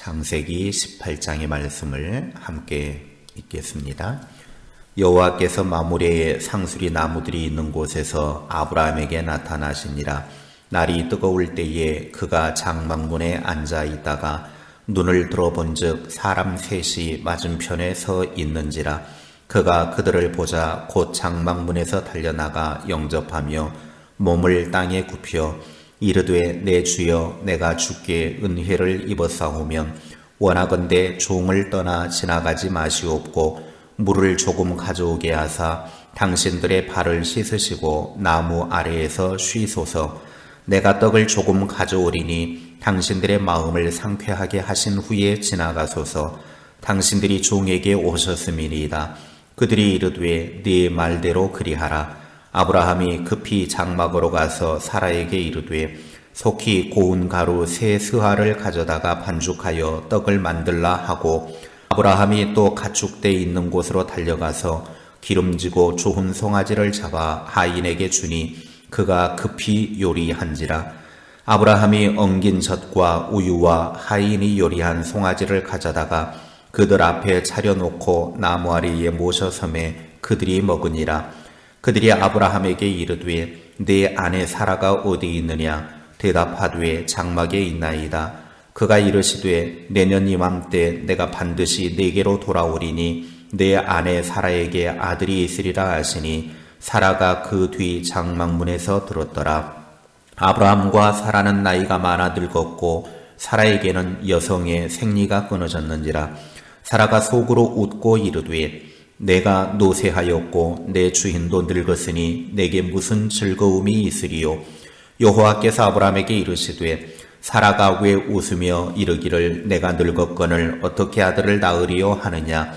창세기 18장의 말씀을 함께 읽겠습니다. 여호와께서 마므레에 상수리 나무들이 있는 곳에서 아브라함에게 나타나시니라. 날이 뜨거울 때에 그가 장막문에 앉아 있다가 눈을 들어본즉 사람 셋이 맞은편에 서 있는지라. 그가 그들을 보자 곧 장막문에서 달려나가 영접하며 몸을 땅에 굽혀 이르되 내 주여 내가 주께 은혜를 입었사오면 원하건대 종을 떠나 지나가지 마시옵고 물을 조금 가져오게 하사 당신들의 발을 씻으시고 나무 아래에서 쉬소서. 내가 떡을 조금 가져오리니 당신들의 마음을 상쾌하게 하신 후에 지나가소서. 당신들이 종에게 오셨음이니이다. 그들이 이르되 네 말대로 그리하라. 아브라함이 급히 장막으로 가서 사라에게 이르되 속히 고운 가루 세 스하를 가져다가 반죽하여 떡을 만들라 하고 아브라함이 또 가축대 있는 곳으로 달려가서 기름지고 좋은 송아지를 잡아 하인에게 주니 그가 급히 요리한지라. 아브라함이 엉긴 젖과 우유와 하인이 요리한 송아지를 가져다가 그들 앞에 차려놓고 나무 아래에 모셔섬에 그들이 먹으니라. 그들이 아브라함에게 이르되 네 아내 사라가 어디 있느냐? 대답하되 장막에 있나이다. 그가 이르시되 내년 이맘때 내가 반드시 네게로 돌아오리니 내 아내 사라에게 아들이 있으리라 하시니 사라가 그 뒤 장막문에서 들었더라. 아브라함과 사라는 나이가 많아 늙었고 사라에게는 여성의 생리가 끊어졌는지라. 사라가 속으로 웃고 이르되 내가 노쇠하였고 내 주인도 늙었으니 내게 무슨 즐거움이 있으리요. 여호와께서 아브라함에게 이르시되 사라가 왜 웃으며 이르기를 내가 늙었거늘 어떻게 아들을 낳으리요 하느냐.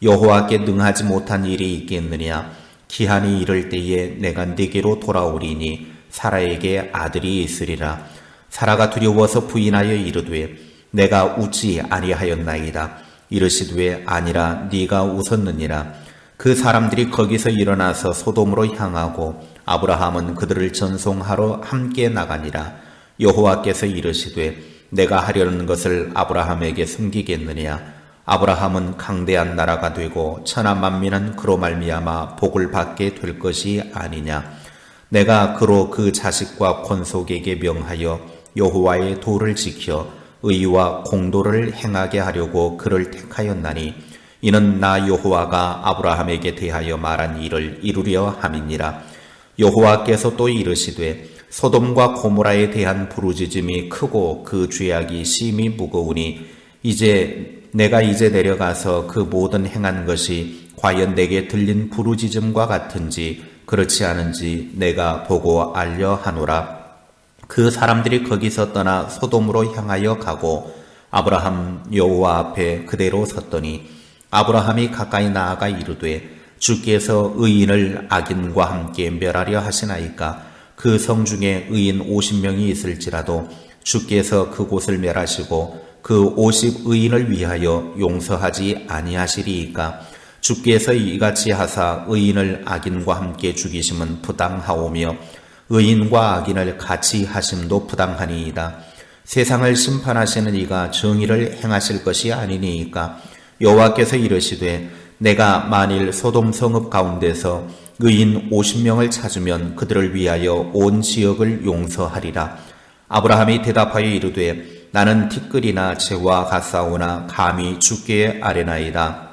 여호와께 능하지 못한 일이 있겠느냐. 기한이 이를 때에 내가 네게로 돌아오리니 사라에게 아들이 있으리라. 사라가 두려워서 부인하여 이르되 내가 웃지 아니하였나이다. 이르시되 아니라 네가 웃었느니라. 그 사람들이 거기서 일어나서 소돔으로 향하고 아브라함은 그들을 전송하러 함께 나가니라. 여호와께서 이르시되 내가 하려는 것을 아브라함에게 숨기겠느냐. 아브라함은 강대한 나라가 되고 천하 만민은 그로 말미암아 복을 받게 될 것이 아니냐. 내가 그로 그 자식과 권속에게 명하여 여호와의 도를 지켜 의와 공도를 행하게 하려고 그를 택하였나니 이는 나 여호와가 아브라함에게 대하여 말한 일을 이루려 함이니라. 여호와께서 또 이르시되 소돔과 고모라에 대한 부르짖음이 크고 그 죄악이 심히 무거우니 내가 이제 내려가서 그 모든 행한 것이 과연 내게 들린 부르짖음과 같은지 그렇지 않은지 내가 보고 알려 하노라. 그 사람들이 거기서 떠나 소돔으로 향하여 가고 아브라함 여호와 앞에 그대로 섰더니 아브라함이 가까이 나아가 이르되 주께서 의인을 악인과 함께 멸하려 하시나이까. 그 성 중에 의인 50명이 있을지라도 주께서 그곳을 멸하시고 그 50의인을 위하여 용서하지 아니하시리이까. 주께서 이같이 하사 의인을 악인과 함께 죽이심은 부당하오며 의인과 악인을 같이 하심도 부당하니이다. 세상을 심판하시는 이가 정의를 행하실 것이 아니니이까. 여호와께서 이르시되 내가 만일 소돔 성읍 가운데서 의인 50명을 찾으면 그들을 위하여 온 지역을 용서하리라. 아브라함이 대답하여 이르되 나는 티끌이나 재와 같사오나 감히 주께 아뢰나이다.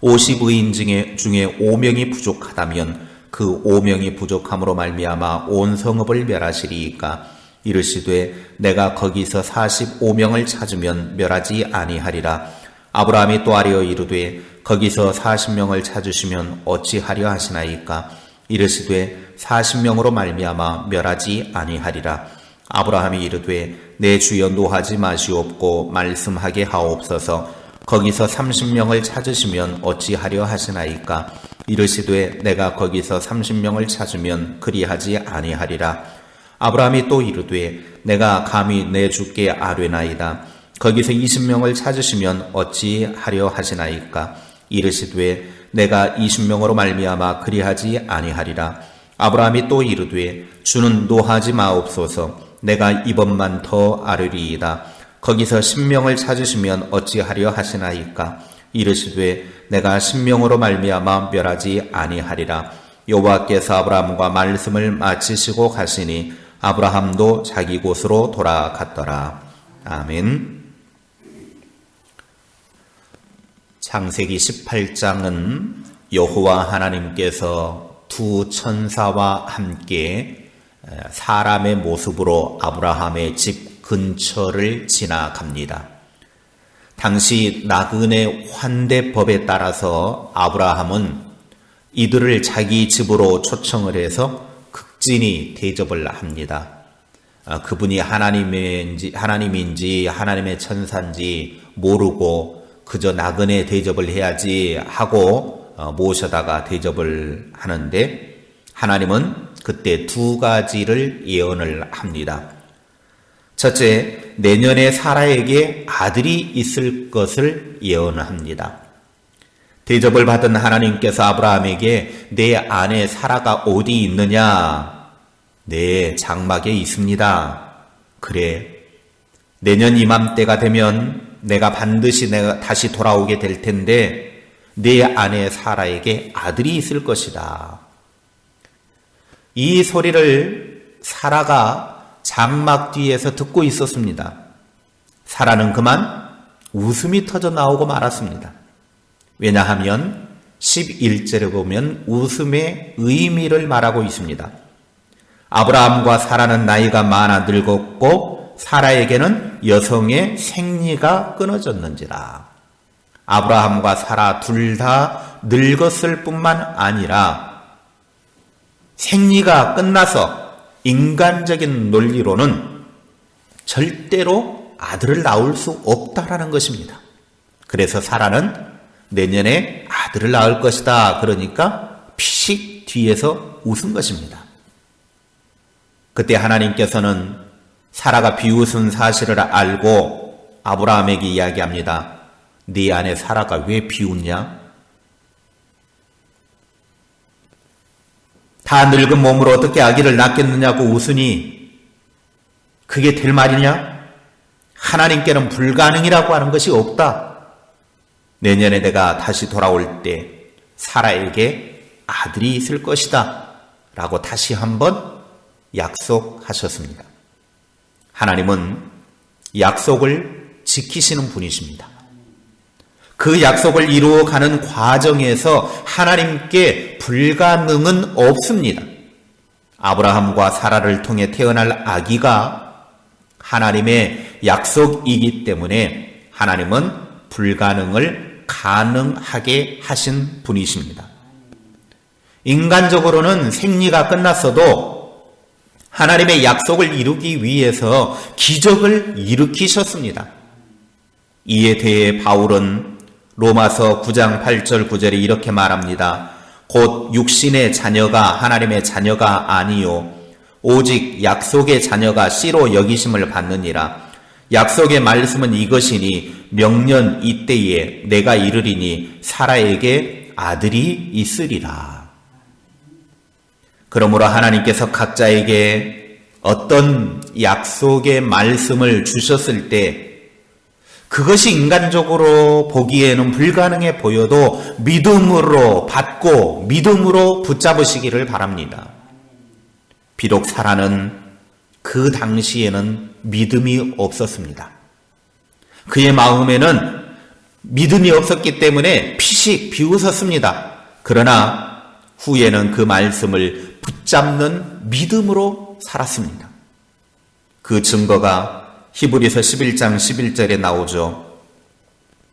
50의인 중에 5명이 부족하다면 그 5명이 부족함으로 말미암아 온 성읍을 멸하시리이까. 이르시되 내가 거기서 45명을 찾으면 멸하지 아니하리라. 아브라함이 또 아뢰어 이르되 거기서 40명을 찾으시면 어찌하려 하시나이까. 이르시되 40명으로 말미암아 멸하지 아니하리라. 아브라함이 이르되 내 주여 노하지 마시옵고 말씀하게 하옵소서. 거기서 30명을 찾으시면 어찌하려 하시나이까. 이르시되 내가 거기서 30명을 찾으면 그리하지 아니하리라. 아브라함이 또 이르되 내가 감히 내 주께 아뢰나이다. 거기서 20명을 찾으시면 어찌하려 하시나이까. 이르시되 내가 20명으로 말미암아 그리하지 아니하리라. 아브라함이 또 이르되 주는 노하지 마옵소서. 내가 이번만 더 아뢰리이다. 거기서 신명을 찾으시면 어찌하려 하시나이까. 이르시되 내가 신명으로 말미암아 멸하지 아니하리라. 여호와께서 아브라함과 말씀을 마치시고 가시니 아브라함도 자기 곳으로 돌아갔더라. 아멘. 창세기 18장은 여호와 하나님께서 두 천사와 함께 사람의 모습으로 아브라함의 집 근처를 지나갑니다. 당시 나그네 환대법에 따라서 아브라함은 이들을 자기 집으로 초청을 해서 극진히 대접을 합니다. 그분이 하나님인지 하나님의 천사인지 모르고 그저 나그네 대접을 해야지 하고 모셔다가 대접을 하는데, 하나님은 그때 두 가지를 예언을 합니다. 첫째, 내년에 사라에게 아들이 있을 것을 예언합니다. 대접을 받은 하나님께서 아브라함에게 내 아내 사라가 어디 있느냐? 네, 장막에 있습니다. 그래, 내년 이맘때가 되면 내가 반드시 다시 돌아오게 될 텐데 내 아내 사라에게 아들이 있을 것이다. 이 소리를 사라가 장막 뒤에서 듣고 있었습니다. 사라는 그만 웃음이 터져 나오고 말았습니다. 왜냐하면 11절에 보면 웃음의 의미를 말하고 있습니다. 아브라함과 사라는 나이가 많아 늙었고 사라에게는 여성의 생리가 끊어졌는지라. 아브라함과 사라 둘 다 늙었을 뿐만 아니라 생리가 끝나서 인간적인 논리로는 절대로 아들을 낳을 수 없다라는 것입니다. 그래서 사라는 내년에 아들을 낳을 것이다. 그러니까 피식 뒤에서 웃은 것입니다. 그때 하나님께서는 사라가 비웃은 사실을 알고 아브라함에게 이야기합니다. 네 아내 사라가 왜 비웃냐? 다 늙은 몸으로 어떻게 아기를 낳겠느냐고 웃으니 그게 될 말이냐? 하나님께는 불가능이라고 하는 것이 없다. 내년에 내가 다시 돌아올 때 사라에게 아들이 있을 것이다 라고 다시 한번 약속하셨습니다. 하나님은 약속을 지키시는 분이십니다. 그 약속을 이루어가는 과정에서 하나님께 불가능은 없습니다. 아브라함과 사라를 통해 태어날 아기가 하나님의 약속이기 때문에 하나님은 불가능을 가능하게 하신 분이십니다. 인간적으로는 생리가 끝났어도 하나님의 약속을 이루기 위해서 기적을 일으키셨습니다. 이에 대해 바울은 로마서 9장 8절 9절에 이렇게 말합니다. 곧 육신의 자녀가 하나님의 자녀가 아니요 오직 약속의 자녀가 씨로 여기심을 받느니라. 약속의 말씀은 이것이니 명년 이때에 내가 이르리니 사라에게 아들이 있으리라. 그러므로 하나님께서 각자에게 어떤 약속의 말씀을 주셨을 때 그것이 인간적으로 보기에는 불가능해 보여도 믿음으로 받고 믿음으로 붙잡으시기를 바랍니다. 비록 사라는 그 당시에는 믿음이 없었습니다. 그의 마음에는 믿음이 없었기 때문에 피식 비웃었습니다. 그러나 후에는 그 말씀을 붙잡는 믿음으로 살았습니다. 그 증거가 히브리서 11장 11절에 나오죠.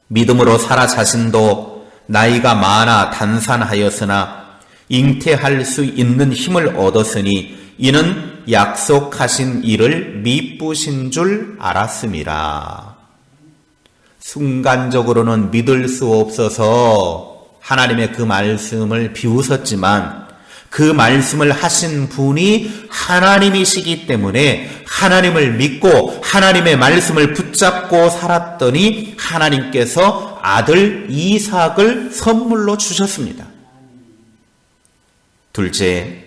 믿음으로 사라 자신도 나이가 많아 단산하였으나 잉태할 수 있는 힘을 얻었으니 이는 약속하신 일을 미쁘신 줄 알았음이라. 순간적으로는 믿을 수 없어서 하나님의 그 말씀을 비웃었지만 그 말씀을 하신 분이 하나님이시기 때문에 하나님을 믿고 하나님의 말씀을 붙잡고 살았더니 하나님께서 아들 이삭을 선물로 주셨습니다. 둘째,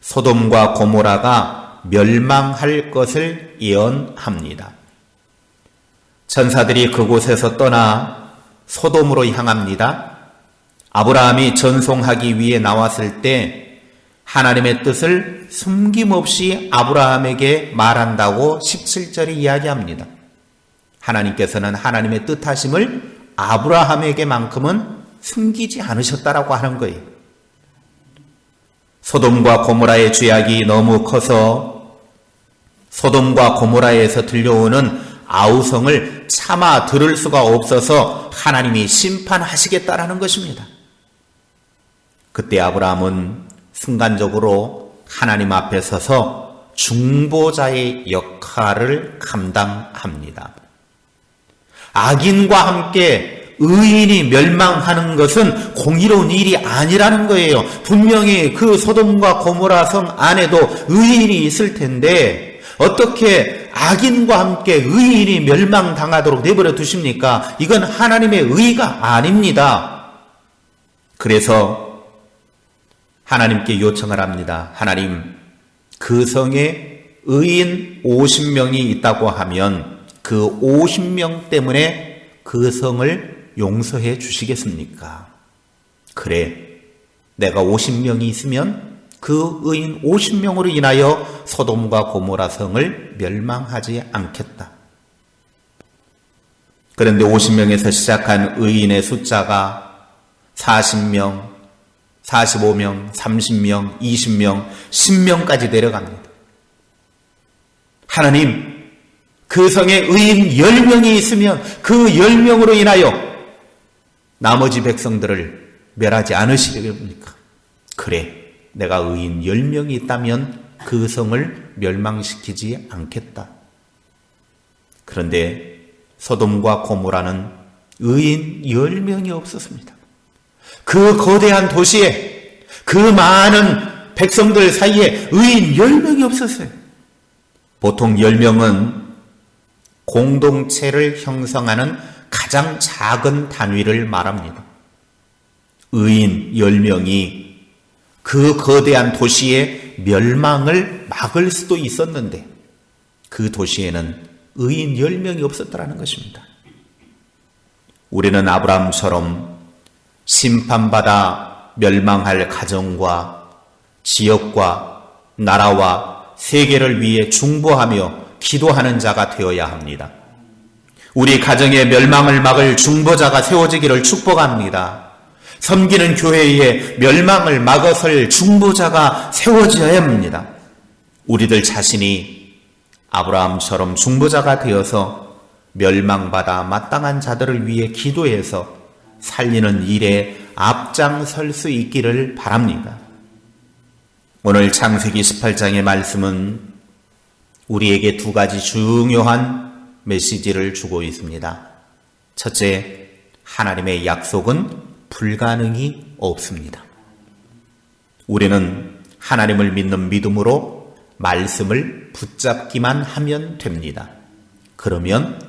소돔과 고모라가 멸망할 것을 예언합니다. 천사들이 그곳에서 떠나 소돔으로 향합니다. 아브라함이 전송하기 위해 나왔을 때 하나님의 뜻을 숨김없이 아브라함에게 말한다고 17절이 이야기합니다. 하나님께서는 하나님의 뜻하심을 아브라함에게만큼은 숨기지 않으셨다라고 하는 거예요. 소돔과 고모라의 죄악이 너무 커서 소돔과 고모라에서 들려오는 아우성을 차마 들을 수가 없어서 하나님이 심판하시겠다라는 것입니다. 그때 아브라함은 순간적으로 하나님 앞에 서서 중보자의 역할을 감당합니다. 악인과 함께 의인이 멸망하는 것은 공의로운 일이 아니라는 거예요. 분명히 그 소돔과 고모라 성 안에도 의인이 있을 텐데 어떻게 악인과 함께 의인이 멸망당하도록 내버려 두십니까? 이건 하나님의 의가 아닙니다. 그래서 하나님께 요청을 합니다. 하나님, 그 성에 의인 50명이 있다고 하면 그 50명 때문에 그 성을 용서해 주시겠습니까? 그래, 내가 50명이 있으면 그 의인 50명으로 인하여 소돔과 고모라 성을 멸망하지 않겠다. 그런데 50명에서 시작한 의인의 숫자가 40명, 45명, 30명, 20명, 10명까지 내려갑니다. 하나님, 그 성에 의인 10명이 있으면 그 10명으로 인하여 나머지 백성들을 멸하지 않으시렵니까? 그래, 내가 의인 10명이 있다면 그 성을 멸망시키지 않겠다. 그런데 소돔과 고모라는 의인 10명이 없었습니다. 그 거대한 도시에 그 많은 백성들 사이에 의인 10명이 없었어요. 보통 10명은 공동체를 형성하는 가장 작은 단위를 말합니다. 의인 10명이 그 거대한 도시의 멸망을 막을 수도 있었는데 그 도시에는 의인 10명이 없었다는 것입니다. 우리는 아브라함처럼 심판받아 멸망할 가정과 지역과 나라와 세계를 위해 중보하며 기도하는 자가 되어야 합니다. 우리 가정의 멸망을 막을 중보자가 세워지기를 축복합니다. 섬기는 교회의 멸망을 막아설 중보자가 세워져야 합니다. 우리들 자신이 아브라함처럼 중보자가 되어서 멸망받아 마땅한 자들을 위해 기도해서 살리는 일에 앞장설 수 있기를 바랍니다. 오늘 창세기 18장의 말씀은 우리에게 두 가지 중요한 메시지를 주고 있습니다. 첫째, 하나님의 약속은 불가능이 없습니다. 우리는 하나님을 믿는 믿음으로 말씀을 붙잡기만 하면 됩니다. 그러면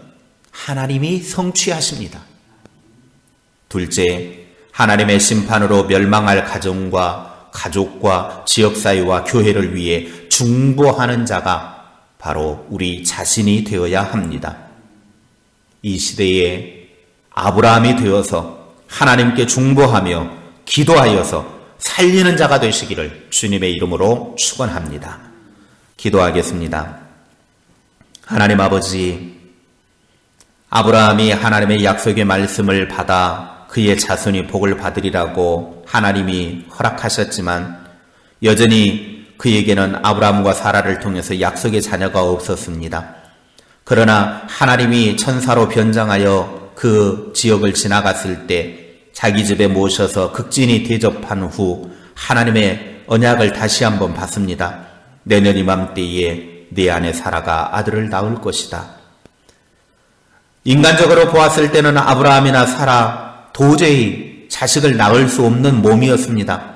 하나님이 성취하십니다. 둘째, 하나님의 심판으로 멸망할 가정과 가족과 지역사회와 교회를 위해 중보하는 자가 바로 우리 자신이 되어야 합니다. 이 시대에 아브라함이 되어서 하나님께 중보하며 기도하여서 살리는 자가 되시기를 주님의 이름으로 축원합니다. 기도하겠습니다. 하나님 아버지, 아브라함이 하나님의 약속의 말씀을 받아 그의 자손이 복을 받으리라고 하나님이 허락하셨지만 여전히 그에게는 아브라함과 사라를 통해서 약속의 자녀가 없었습니다. 그러나 하나님이 천사로 변장하여 그 지역을 지나갔을 때 자기 집에 모셔서 극진히 대접한 후 하나님의 언약을 다시 한번 받습니다. 내년 이맘때에 내 아내 사라가 아들을 낳을 것이다. 인간적으로 보았을 때는 아브라함이나 사라 도저히 자식을 낳을 수 없는 몸이었습니다.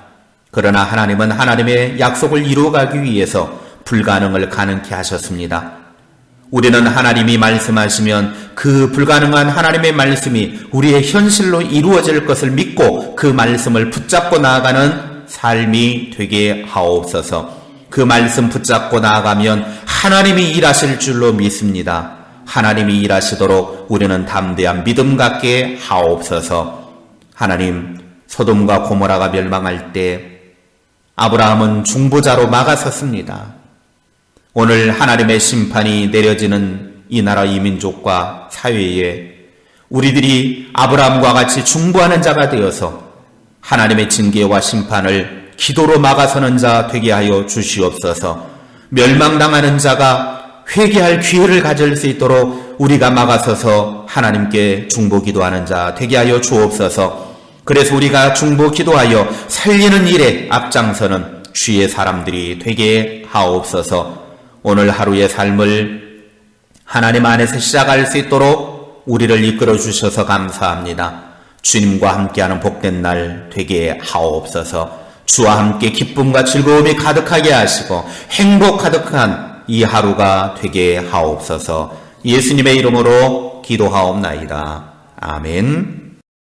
그러나 하나님은 하나님의 약속을 이루어가기 위해서 불가능을 가능케 하셨습니다. 우리는 하나님이 말씀하시면 그 불가능한 하나님의 말씀이 우리의 현실로 이루어질 것을 믿고 그 말씀을 붙잡고 나아가는 삶이 되게 하옵소서. 그 말씀 붙잡고 나아가면 하나님이 일하실 줄로 믿습니다. 하나님이 일하시도록 우리는 담대한 믿음 갖게 하옵소서. 하나님, 소돔과 고모라가 멸망할 때 아브라함은 중보자로 막아섰습니다. 오늘 하나님의 심판이 내려지는 이 나라 이 민족과 사회에 우리들이 아브라함과 같이 중보하는 자가 되어서 하나님의 징계와 심판을 기도로 막아서는 자 되게 하여 주시옵소서. 멸망당하는 자가 회개할 기회를 가질 수 있도록 우리가 막아서서 하나님께 중보 기도하는 자 되게 하여 주옵소서. 그래서 우리가 중보 기도하여 살리는 일에 앞장서는 주의 사람들이 되게 하옵소서. 오늘 하루의 삶을 하나님 안에서 시작할 수 있도록 우리를 이끌어 주셔서 감사합니다. 주님과 함께하는 복된 날 되게 하옵소서. 주와 함께 기쁨과 즐거움이 가득하게 하시고 행복 가득한 이 하루가 되게 하옵소서. 예수님의 이름으로 기도하옵나이다. 아멘.